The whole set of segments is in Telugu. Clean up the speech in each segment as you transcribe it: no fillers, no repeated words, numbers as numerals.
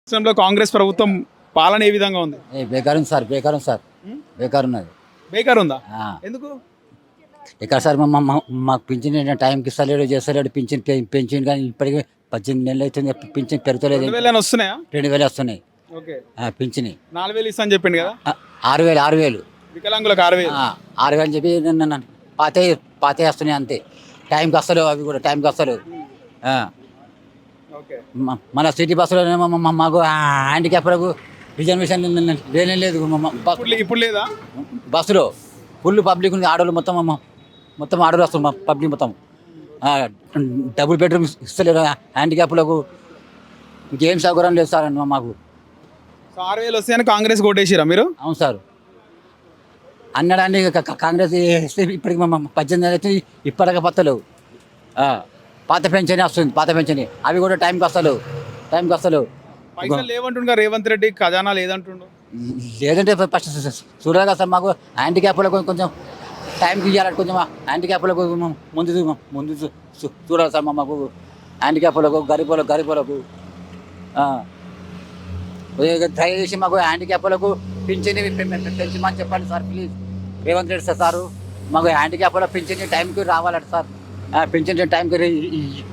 రాష్ట్రంలో కాంగ్రెస్ ప్రభుత్వం పాలన ఏ విధంగా ఉంది? బేకార్ ఉంది సార్, బేకార్ ఉంది సార్, బేకార్ ఉన్నది. బేకార్ ఉందా? ఆ. ఎందుకు? ఇక్కడ సార్ మాకు పింఛన్ టైంకి ఇస్తలేడు, చేస్తలేడు. పింఛన్ పెంచింది కానీ ఇప్పటికీ 18 నెలలు అవుతుంది, పింఛన్ పెరుగుతలేదు. 2000 వస్తున్నాయా? 2000 వస్తున్నాయి ఓకే. పింఛని. 4000 ఇస్తా అని చెప్పిండు కదా. 6000 వికలాంగులకు 6000. 6000 అని చెప్పి పాతే వస్తున్నాయి అంతే. టైంకి వస్తలేవు, అవి కూడా టైంకి వస్తలేవు. ఓకే. మన సిటీ బస్సులో మాకు హ్యాండిక్యాప్లకు రిజర్వేషన్ లేనే లేదు. ఇప్పుడు లేదా? బస్సులో ఫుల్ పబ్లిక్ ఉంది, ఆడోళ్ళు మొత్తం ఆడోళ్ళు వస్తారు, పబ్లిక్ మొత్తం. డబుల్ బెడ్రూమ్ ఇస్తలేరు హ్యాండిక్యాప్లకు. ఇంకేం సౌకర్యం లేదు సార్ మాకు. 6000 వస్తాయని కాంగ్రెస్ ఓటేసిరా మీరు? అవును సార్, అన్నడాన్ని కాంగ్రెస్ ఇస్తే ఇప్పటికి 18 నెలలు అయితే ఇప్పటికే పత్తలేవు. పాత పెన్షన్ వస్తుంది, పాత పెన్షన్ అవి కూడా టైంకి వస్తలేవు, టైంకి వస్తలేవు. పైసలు లేవంటుండగా రేవంత్ రెడ్డి, ఖజానా లేదంటుండు. లేదంటే ఫస్ట్ చూడాలి కదా సార్. మాకు హ్యాండిక్యాప్లకు కొంచెం టైంకి ఇవ్వాలి, కొంచెం హ్యాండిక్యాప్లకు ముందు చూడాలి సార్. మాకు హ్యాండిక్యాప్లకు గరీబులకు దయచేసి మాకు హ్యాండిక్యాప్లకు పింఛని పెంచమని చెప్పండి sir please. Revanth Reddy sir మాకు హ్యాండిక్యాప్లో పింఛని టైంకి రావాలంట సార్. పింఛన్ టైంకి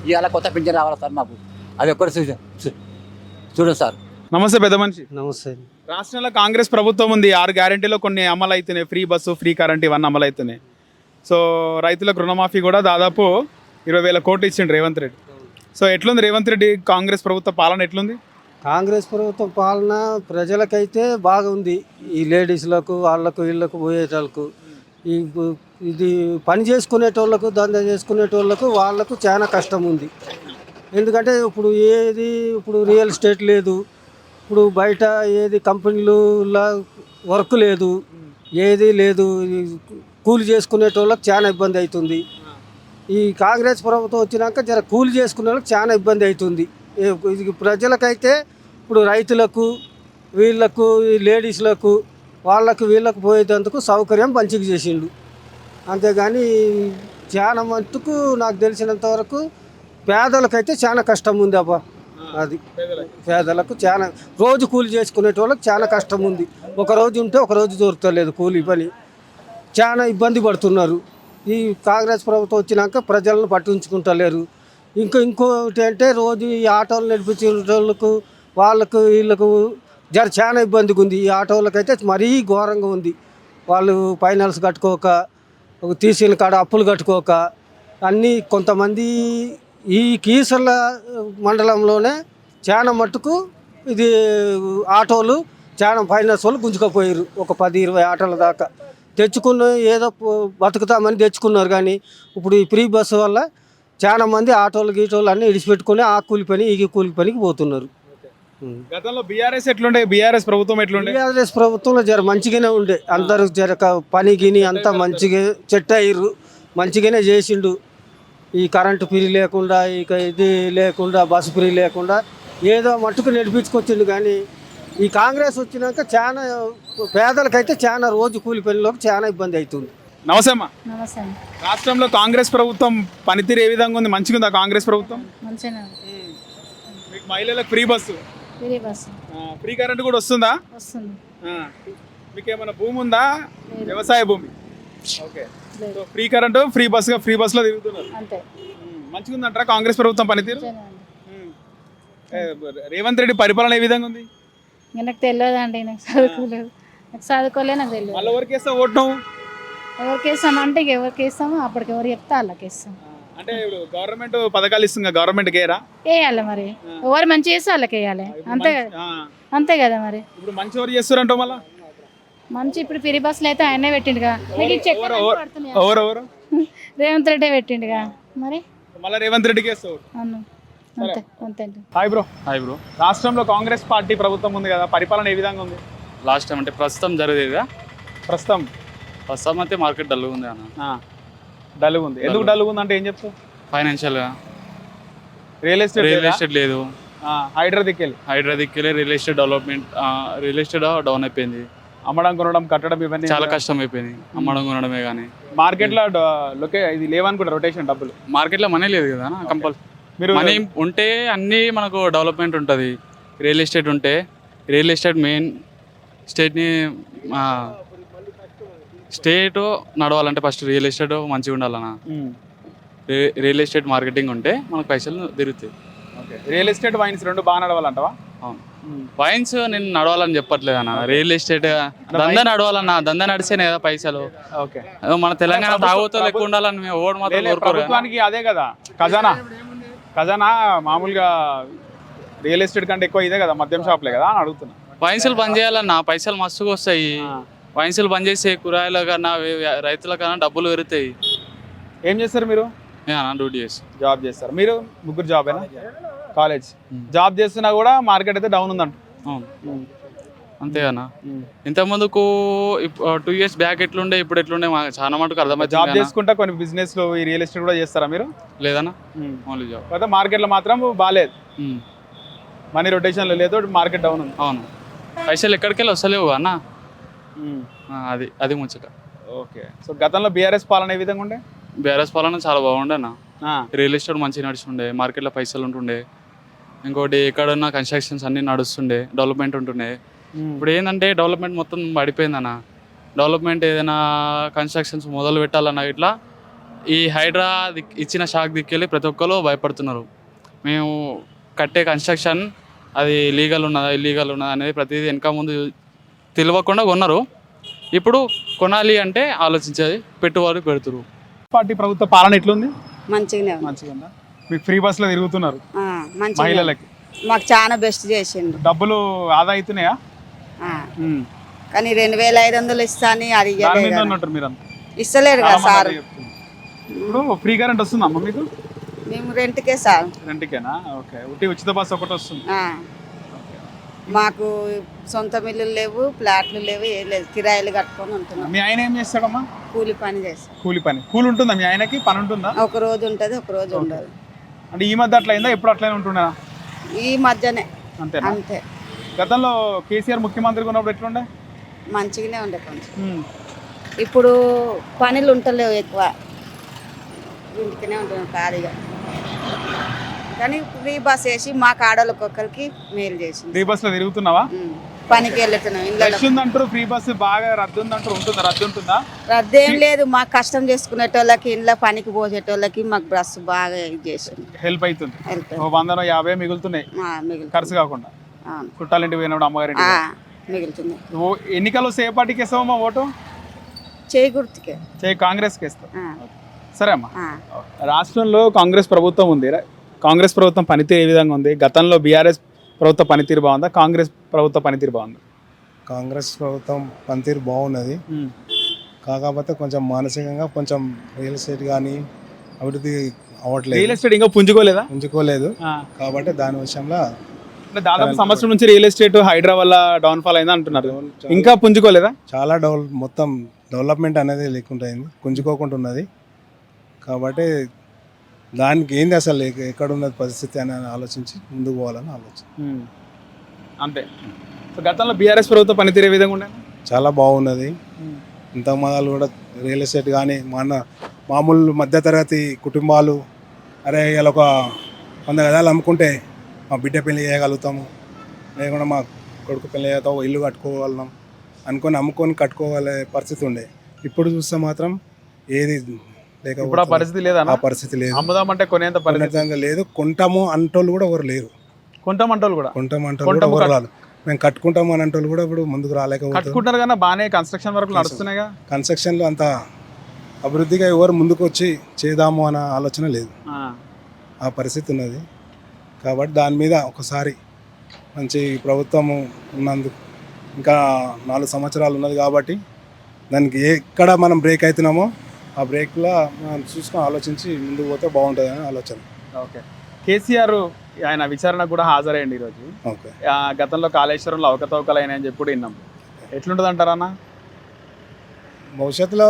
ఇవాళ కొత్త పింఛన్ రావాలి సార్ మాకు. అది ఒక్కటి చూడండి సార్. నమస్తే పెద్ద మనిషి. నమస్తే. రాష్ట్రంలో కాంగ్రెస్ ప్రభుత్వం ఉంది. 6 గ్యారెంటీలో కొన్ని అమలు అవుతున్నాయి. ఫ్రీ బస్సు, ఫ్రీ కరెంట్, ఇవన్నీ అమలు అవుతున్నాయి. సో రైతులకు రుణమాఫీ కూడా దాదాపు 20,000 కోట్లు ఇచ్చిండు రేవంత్ రెడ్డి. సో ఎట్లుంది రేవంత్ రెడ్డి కాంగ్రెస్ ప్రభుత్వ పాలన ఎట్లుంది? కాంగ్రెస్ ప్రభుత్వం పాలన ప్రజలకైతే బాగుంది. ఈ లేడీస్లకు, వాళ్ళకు, వీళ్ళకు, పోయేటోళ్ళకు, ఈ ఇది పని చేసుకునేటోళ్ళకు, దందా చేసుకునేటోళ్ళకు, వాళ్ళకు చాలా కష్టం ఉంది. ఎందుకంటే ఇప్పుడు రియల్ ఎస్టేట్ లేదు, ఇప్పుడు బయట ఏది కంపెనీలలో వర్క్ లేదు, ఏది లేదు. కూలి చేసుకునేటోళ్ళకి చాలా ఇబ్బంది అవుతుంది. ఈ కాంగ్రెస్ ప్రభుత్వం వచ్చినాక కూలి చేసుకునే వాళ్ళకి చాలా ఇబ్బంది అవుతుంది. ఇది ప్రజలకైతే ఇప్పుడు రైతులకు, వీళ్ళకు, ఈ లేడీస్లకు, వాళ్ళకు, వీళ్ళకు పోయేందుకు సౌకర్యం మంచిగా చేసిండు. అంతేగాని చాలా మట్టుకు నాకు తెలిసినంత వరకు పేదలకైతే చాలా కష్టం ఉంది అబ్బా. అది పేదలకు చాలా, రోజు కూలి చేసుకునేటోళ్ళకి చాలా కష్టం ఉంది. ఒక రోజు ఉంటే ఒక రోజు దొరకలేదు కూలి పని, చాలా ఇబ్బంది పడుతున్నారు. ఈ కాంగ్రెస్ ప్రభుత్వం వచ్చినాక ప్రజలను పట్టించుకుంటలేరు. ఇంకోటి అంటే రోజు ఈ ఆటోలు నడిపించేటోళ్ళకు, వాళ్ళకు, వీళ్ళకు చాలా ఇబ్బందిగా ఉంది. ఈ ఆటోలకైతే మరీ ఘోరంగా ఉంది. వాళ్ళు ఫైనాన్స్ కట్టుకోక, తీసిన కాడ అప్పులు కట్టుకోక, అన్నీ కొంతమంది ఈ కీసర్ల మండలంలోనే చాలా మట్టుకు ఇది ఆటోలు చాలా ఫైనాన్స్ వాళ్ళు గుంజుకపోయారు. ఒక 10-20 ఆటోల దాకా తెచ్చుకున్న, ఏదో బతుకుతామని తెచ్చుకున్నారు. కానీ ఇప్పుడు ఈ ఫ్రీ బస్సు వల్ల చాలా మంది ఆటోలు గీటోలు అన్నీ ఇడిచిపెట్టుకుని ఆ కూలి పని, ఈ కూలి పనికి పోతున్నారు. గతంలో బీఆర్ఎస్ ఎట్లుండే? బీఆర్ఎస్ ప్రభుత్వం ఎట్లుండే? బీఆర్ఎస్ ప్రభుత్వంలో మంచిగానే ఉండే. అందరూ పని గిని అంతా మంచిగా చెట్టు అయ్యారు, మంచిగానే చేసిండు. ఈ కరెంటు ఫ్రీ లేకుండా, ఇక ఇది లేకుండా, బస్సు ఫ్రీ లేకుండా ఏదో మట్టుకు నడిపించుకొచ్చిండు. కానీ ఈ కాంగ్రెస్ వచ్చినాక చాలా పేదలకైతే చాలా రోజు కూలి పనిలోకి చాలా ఇబ్బంది అవుతుంది. నమస్తే అమ్మా. నమస్తే. రాష్ట్రంలో కాంగ్రెస్ ప్రభుత్వం పనితీరు ఏ విధంగా ఉంది? మంచిగా ఉందా కాంగ్రెస్ ప్రభుత్వం? మంచిగా మీకు మహిళలకు free bus, free bus, free current కూడా వస్తుందా? వస్తుంది. మీకు ఏమైనా భూమి ఉందా? వ్యవసాయ భూమి? Okay. So free current, free బస్సులో తిరుగుతున్నారు. అంతే. మంచిగా ఉందంటారా కాంగ్రెస్ ప్రభుత్వం పనితీరు? రేవంత్ రెడ్డి పరిపాలన ఏ విధంగా ఉంది? నాకు తెలియదండి, నాకు చదువుకోలేదు, నాకు తెలియదు. మళ్ళీ ఎవరికి వేస్తావు ఓటు? ఎవరికి వేస్తాం అంటే ఎవరికి వేస్తామో అప్పటికి ఎవరు చెప్తే వాళ్ళకి వేస్తాం. అంటే ఇప్పుడు గవర్నమెంట్ పథకాలు ఇస్తుంది, గవర్నమెంట్ కేరా వేయాలి. మరి ఎవరు మంచి చేస్తే వాళ్ళకి వేయాలి, అంతే కదా, అంతే కదా. మరి ఇప్పుడు మంచి ఎవరు చేస్తారంట? మళ్ళీ మంచి ఇప్పుడు ఫ్రీ బస్సులు అయితే ఆయనే పెట్టిండుగా. ఎవరెవరు? రేవంత్ రెడ్డి పెట్టిండుగా. మరి మళ్ళీ రేవంత్ రెడ్డికి వేస్తావు? అంతే అంతే. Hi bro. రాష్ట్రంలో కాంగ్రెస్ పార్టీ ప్రభుత్వం ఉంది కదా, పరిపాలన ఏ విధంగా ఉంది? లాస్ట్ టైం అంటే ప్రస్తుతం జరిగేదా? ప్రస్తుతం అయితే మార్కెట్ డల్గా ఉంది అన్న. డల్గా ఉంది. ఎందుకు డల్గా ఉంది అంటే ఏం చెప్తావు? ఫైనాన్షియల్గా రియల్ ఎస్టేట్ లేదు. హైడ్రా దిక్కెళ్ళి real estate development, real estate down అయిపోయింది. అమ్మడం, కొనడం, కట్టడం ఇవన్నీ చాలా కష్టం అయిపోయింది. అమ్మడం కొనడమే కానీ మార్కెట్లో ఇది లేవనుకుంటా. రొటేషన్ డబ్బులు మార్కెట్లో మనీ లేదు కదా కంపల్సరీ. మీరు మనీ ఉంటే అన్నీ మనకు డెవలప్మెంట్ ఉంటుంది. రియల్ ఎస్టేట్ ఉంటే రియల్ ఎస్టేట్ మెయిన్ స్టేట్ని స్టేట్ నడవాలంటే ఫస్ట్ రియల్ ఎస్టేట్ మంచిగా ఉండాలన్న. రియల్ ఎస్టేట్ మార్కెటింగ్ ఉంటే మనకు పైసలు తిరుగుతాయి. ఓకే, రియల్ ఎస్టేట్ వైన్స్ రెండు బాగా నడవాలంటవా? అవును. వైన్స్ నేను నడవాలని చెప్పట్లేదు అన్న, రియల్ ఎస్టేట్ దందా నడవాలన్న. దందా నడిస్తేనే కదా పైసలు. ఓకే, మన తెలంగాణ తాగుతో ఎక్కువ ఉండాలని మేము ఓడి మాత్రం కోరుకోరు. ప్రభుత్వానికి అదే కదా ఖజానా మామూలుగా రియల్ ఎస్టేట్ కంటే ఎక్కువ ఇదే కదా, మద్యం షాప్లే కదా అని అడుగుతున్నా. వైన్సులు బంద్ చేయాలన్న, పైసలు మస్తుగా వస్తాయి. వైన్సులు బంద్ చేస్తే కూరగాయల కన్నా రైతుల కన్నా డబ్బులు పెరుగుతాయి. ఏం చేస్తారు మీరు? డ్యూటీ చేసి జాబ్ చేస్తారు. మీరు ముగ్గురు జాబేనా? కాలేజ్ జాబ్ చేస్తున్నా కూడా మార్కెట్ అయితే డౌన్ ఉందంట. అవును, అంతేనా. ఇంతకుముందుకు 2 years బ్యాక్ ఎట్లుండే ఇప్పుడు ఎట్లుండే చాలా మటుకు అర్థమైంది. జాబ్ చేసుకుంటా కొన్ని బిజినెస్లు ఈ రియల్ ఎస్టేట్ కూడా చేస్తారా మీరు? లేదన్నా, ఓన్లీ జాబ్. కాకపోతే మార్కెట్లో మాత్రం బాగాలేదు, మనీ రొటేషన్లో లేదు, మార్కెట్ డౌన్ ఉంది. అవును, పైసలు ఎక్కడికి వెళ్ళి వస్తలేవు అన్న. అది ముచ్చట. ఓకే, సో గతంలో బీఆర్ఎస్ పాలన ఏ విధంగా ఉండే? బీఆర్ఎస్ పాలన చాలా బాగుండే అన్న. రియల్ ఎస్టేట్ మంచిగా నడుస్తుండే, మార్కెట్లో పైసలు ఉంటుండే. ఇంకోటి ఎక్కడున్న కన్స్ట్రక్షన్స్ అన్నీ నడుస్తుండే, డెవలప్మెంట్ ఉంటుండే. ఇప్పుడు ఏంటంటే డెవలప్మెంట్ మొత్తం పడిపోయిందన్న. డెవలప్మెంట్ ఏదైనా కన్స్ట్రక్షన్స్ మొదలు పెట్టాలన్న ఇట్లా ఈ హైడ్రా ఇచ్చిన షాక్ దిక్కెళ్ళి ప్రతి ఒక్కరు భయపడుతున్నారు. మేము కట్టే కన్స్ట్రక్షన్ అది లీగల్ ఉన్నదా ఇల్లీగల్ ఉన్నదా అనేది ప్రతిదీ వెనక ముందు తెలియకుండా కొన్నారు. ఇప్పుడు కొనాలి అంటే ఆలోచించేది పెట్టుబడి పెడుతురు. పార్టీ ప్రభుత్వ పాలన ఎట్లుంది? మంచిగానే మంచిగా ఉందా? మీకు ఫ్రీ బస్సులో తిరుగుతున్నారు మహిళలకి, మాకు చాలా బెస్ట్ చేసిండు. డబ్బులు ఆదా అవుతున్నాయా? కానీ 2500 ఇస్తాని అది మీరంతా ఇస్తలేరు కదా సార్. ఇప్పుడు ఫ్రీ కరెంట్ వస్తుందా అమ్మ మీకు? మేము రెంట్కే సార్. రెంట్కేనా? ఓకే, ఉచిత బస్సు ఒకటి వస్తుంది. మాకు సొంత మిల్లులు లేవు, ఫ్లాట్లు లేవు, ఏం లేదు, కిరాయిలు కట్టుకొని ఉంటున్నాం. మీ ఆయన ఏం చేస్తాడమ్మా? కూలి పని చేస్తాం. కూలి ఉంటుందా మీ ఆయనకి? పని ఉంటుందా? ఒక రోజు ఉంటుంది, ఒక రోజు ఉండదు. అంటే ఈ మధ్య అట్లా అయిందా? ఎప్పుడు అట్లనే ఉంటుందా? ఈ మధ్యనే అంతేనా? అంతే. గతంలో కేసీఆర్ ముఖ్యమంత్రిగా ఉన్నప్పుడు ఎట్లుండే? మంచిగానే ఉండే కొంచెం. ఇప్పుడు పనులు ఉంటలేవు ఎక్కువ, ఇంటికనే ఉంటున్నాం ఖాళీగా. కానీ ఫ్రీ బస్ వేసి మా ఆడోళ్ళకి ఒక్కరికి మేలు చేసింది. ఫ్రీ బస్ లో తిరుగుతున్నావా? పనికి వెళ్తున్నాం. ఇంట్లో ఫ్రీ బస్ బాగా రద్దు ఉందంటారు, ఉంటుందా? రద్దు ఉంటుందా? రద్దు ఏం లేదు, మాకు కష్టం చేసుకునేటోళ్ళకి, ఇంట్లో పనికి పోసేటోళ్ళకి మాకు బస్సు బాగా ఇది చేసింది, హెల్ప్ అవుతుంది. 150 మిగులుతున్నాయి ఖర్చు కాకుండా. చుట్టాలింటి పోయినప్పుడు అమ్మగారి మిగులుతుంది. ఎన్నికలు వస్తే ఏ పార్టీకి ఇస్తావమ్మా ఓటు? చేయి గుర్తుకే. కాంగ్రెస్కి ఇస్తాం. సరే అమ్మా, రాష్ట్రంలో కాంగ్రెస్ ప్రభుత్వం ఉంది. కాంగ్రెస్ ప్రభుత్వం పనితీరు ఏ విధంగా ఉంది? గతంలో బీఆర్ఎస్ ప్రభుత్వ పనితీరు బాగుందా, కాంగ్రెస్ ప్రభుత్వ పనితీరు బాగుందా? కాంగ్రెస్ ప్రభుత్వం పనితీరు బాగున్నది, కాకపోతే కొంచెం మానసికంగా కొంచెం రియల్ ఎస్టేట్ కానీ అభివృద్ధి అవ్వట్లేదు. రియల్ ఎస్టేట్ ఇంకా పుంజుకోలేదు కాబట్టి దాని విషయంలో దాదాపు సంవత్సరం నుంచి రియల్ ఎస్టేట్ హైడ్రా వల్ల డౌన్ఫాల్ అయింది అంటున్నారు. ఇంకా పుంజుకోలేదా? చాలా మొత్తం డెవలప్మెంట్ అనేది లేకుండా అయింది, పుంజుకోకుండా ఉన్నది. కాబట్టి దానికి ఏంది అసలు ఎక్కడ ఉన్నది పరిస్థితి అని ఆలోచించి ముందుకు పోవాలని ఆలోచన అంతే. సో గతంలో బీఆర్ఎస్ ప్రభుత్వ పనితీరు ఏ విధంగా ఉండేది? చాలా బాగున్నది. ఇంత మొదలు కూడా రియల్ ఎస్టేట్ కానీ మామూలు మధ్యతరగతి కుటుంబాలు, అరే ఇలా ఒక 100 గదాలు అమ్ముకుంటే మా బిడ్డ పెళ్లి చేయగలుగుతాము, లేకుండా మా కొడుకు పెళ్లి చేస్తాము, ఇల్లు కట్టుకోగలం అనుకొని అమ్ముకొని కట్టుకోగలే పరిస్థితి ఉండే. ఇప్పుడు చూస్తే మాత్రం ఏది లేకపోతే పరిస్థితి లేదా? ఆ పరిస్థితి లేదు. అమ్ముదామంటే కొనేంత పరిస్థితి లేదు. కొంటాము అంటోళ్ళు కూడా ఎవరు లేరు. కొంటామంటోళ్ళు కూడా ఎవరు రాదు. మేము కట్టుకుంటాము అని అంటోళ్ళు కూడా ఇప్పుడు ముందుకు రాలేకపోతే. కట్టుకుంటారు కానీ బాగానే కన్స్ట్రక్షన్ వర్క్ నడుస్తున్నాయిగా. కన్స్ట్రక్షన్లో అంత అభివృద్ధిగా ఎవరు ముందుకు వచ్చి చేద్దాము అన్న ఆలోచన లేదు, ఆ పరిస్థితి ఉన్నది. కాబట్టి దాని మీద ఒకసారి మంచి ప్రభుత్వము ఉన్నందుకు ఇంకా 4 సంవత్సరాలు ఉన్నది కాబట్టి దానికి ఎక్కడ మనం బ్రేక్ అవుతున్నామో ఆ బ్రేక్లో మనం చూసుకొని ఆలోచించి ముందుకు పోతే బాగుంటుంది అని ఆలోచన. ఓకే, కేసీఆర్ ఆయన విచారణకు కూడా హాజరయ్యండి ఈరోజు. ఓకే, గతంలో కాళేశ్వరంలో అవకతవకలు అయినాయని చెప్పి విన్నాం. ఎట్లుంటుంది అంటారన్నా భవిష్యత్తులో?